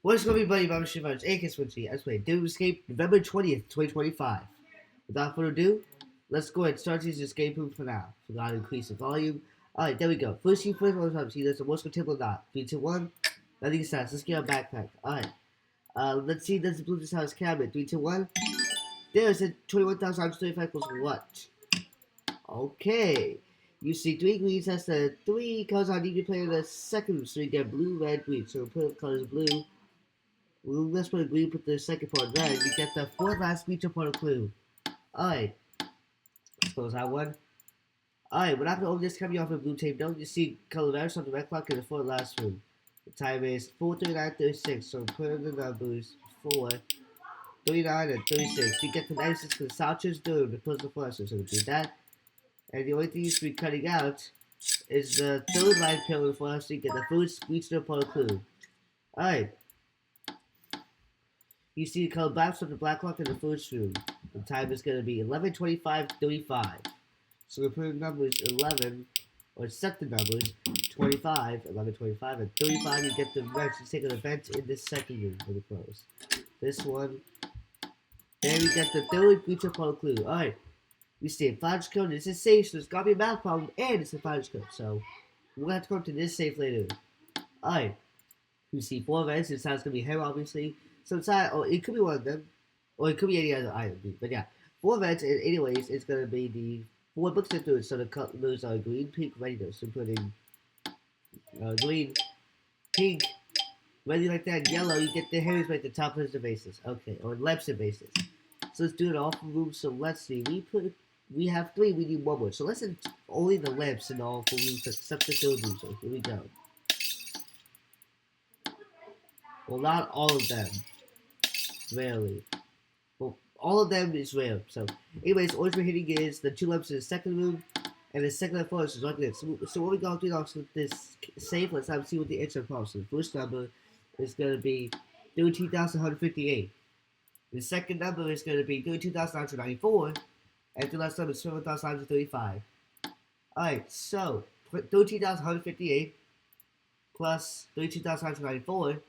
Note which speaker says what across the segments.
Speaker 1: What's going to be, buddy? Bobby Shivans, aka Switchy. Let's play Doom Escape November 20th, 2025. Without further ado, let's go ahead and start using escape room for now. Forgot to increase the volume. Alright, there we go. First you first, one time. See, there's a most table or not. 3, 2, 1. Nothing starts. Let's get our backpack. Alright. Let's see, there's the Blue House cabinet. 3, 2, 1. There's a 21,135 equals what? Okay. You see three greens, that's the three colors I need to play in the second, so you get blue, red, green. So we'll put the colors blue. Well, let's put green, put the second part red. You get the fourth last feature part of clue. Alright. Let's close that one. Alright, when after all this coming off of blue tape, don't you see color varies on the red clock in the fourth last room. The time is 4:39:36, so put in the numbers 4, 39, and 36. You get the 96 for the Souchers doing the puzzle flushes, so we do that. And the only thing you should be cutting out is the third line pillar for us to get the first feature part of clue. Alright. You see the color black from the black clock in the first room. The time is going to be 11:25:35. So we put in numbers 11, or set the numbers 25, 11:25, and 35. You get the events. You take an event in this second room for the close. This one. Then we get the third feature called clue. Alright. You see a flash code. This is safe, so it's got to be a math problem, and it's a flash code. So we're going to have to come to this safe later. Alright. You see four events. It sounds going to be him, obviously. Sometimes, or it could be one of them, or it could be any other item. But yeah, four events. And anyways, it's gonna be the four books to do it. So the colors are green, pink, ready. So putting green, pink, ready like that, yellow. You get the hairs right at the top of the bases. Okay, or lamps and bases. So let's do it all for rooms. So let's see. We have three. We need one more. So let's only the lamps in all four rooms except the third room. So here we go. Well, not all of them. Rarely. Well, all of them is rare. So, anyways, always we're hitting is the two lamps in the second room, and the second and fourth is like this. So what we got to do now with this safe, let's have see what the answer comes. So the first number is going to be 13,158. The second number is going to be 32,994, and the last number is 7,935. Alright, so 13,158 plus 32,994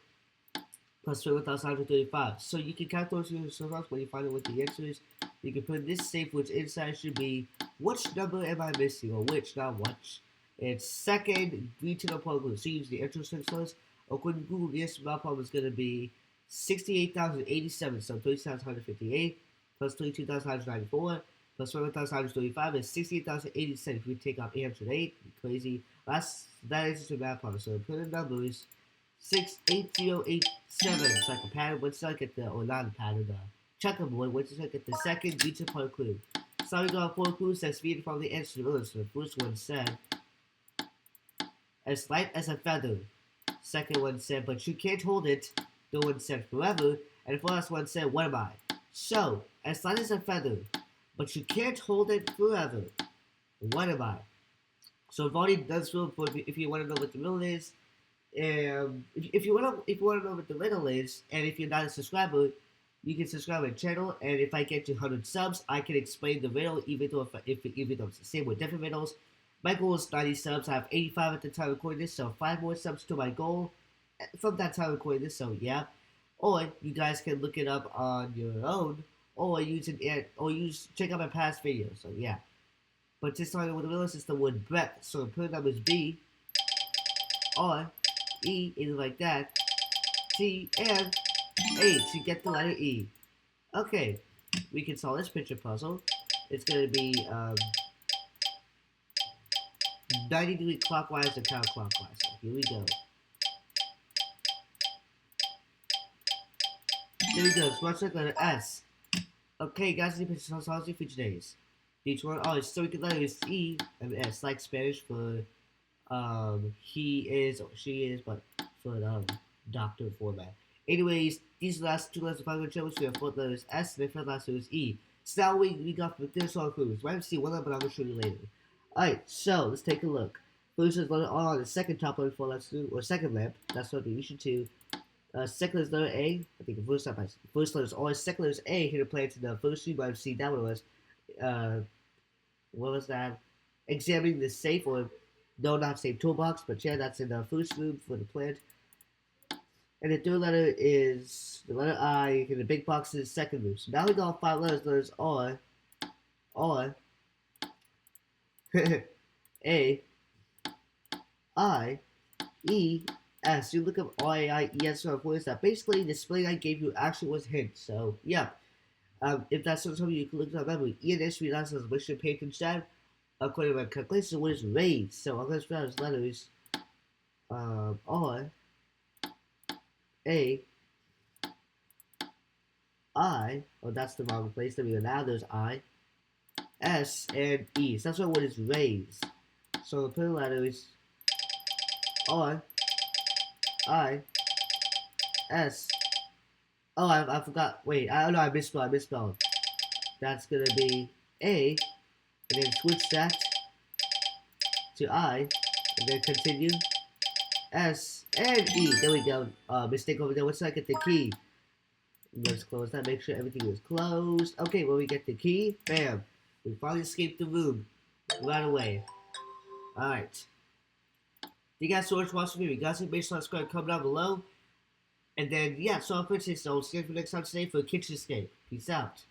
Speaker 1: plus 12,935. So you can count those yourself when you find out what the answer is. You can put this safe, which inside should be which number am I missing, or which, not which. It's second regional problem. So use the entrance source. According to Google, the answer to my problem is going to be 68,087. So 30,158 plus 32,194 plus 12,135 is 68,087. If we take off 808, crazy. That answers to math problem. So put in numbers 68087. It's like a pattern. Once I get the, or not a pattern, checkerboard. Once I get the second feature part clue. So we got four clues that's feeding from the answer to the. So the first one said, as light as a feather. Second one said, but you can't hold it. Third one said, forever. And the last one said, what am I? So, as light as a feather, but you can't hold it forever. What am I? So I've already done this for if you want to know what the riddle is. If you want to know what the riddle is, and if you're not a subscriber, you can subscribe to my channel. And if I get to 100 subs, I can explain the riddle, even though even though it's the same with different riddles. My goal is 90 subs. I have 85 at the time of recording this, so 5 more subs to my goal from that time of recording this. So yeah, or you guys can look it up on your own, or check out my past videos. So yeah, but just starting with the riddle is the word breadth. So the put number is B, R, E is like that, T, and H. You get the letter E. Okay, we can solve this picture puzzle. It's going to be 90-degree clockwise and counterclockwise. So here we go. There we go. So let's look letter S. Okay, guys, the picture solves for today's. Each one, oh, it's so we can letters E and S, like Spanish for he is or she is, but for doctor format. Anyways, these last two letters of Python channels, we have fourth letters S and the fifth last letter is E. So now we got this all clues. We haven't seen one of them, but I'm gonna show you later. Alright, so let's take a look. First is letter R on the second top letter for let's do, or second lamp. That's what we should do. Second is letter A. I think the first letter is R. Second letter is A. Here to play to the first two, but I've seen that one was what was that? Examining the safe, or no, not safe toolbox, but yeah, that's in the first room for the plant. And the third letter is the letter I, and the big box is the second root. So now we got 5 letters. Letters R, A, I, E, S. You look up R, A, I, E, S. What is that? Basically, the spelling I gave you actually was hints. So, yeah. If that's something you can look it up memory. E and S read out as Mission Patron Chat. According to my calculation, what is raised? So I'm going to spell out as letters R, A, I. Oh, that's the wrong place. There we go. Now there's I, S, and E. So that's what is raised. So the plural letter is R, I, S. Oh, I forgot. Wait, I know I misspelled. That's gonna be A, and then switch that to I, and then continue S and E. There we go. Mistake over there. Once I get the key, let's close that. Make sure everything is closed. Okay, when we get the key, bam, we finally escaped the room right away. All right. You guys so much for watching me. You guys make sure to subscribe, comment down below. And then, yeah, so for instance, I'll see you next time today for a kitchen escape. Peace out.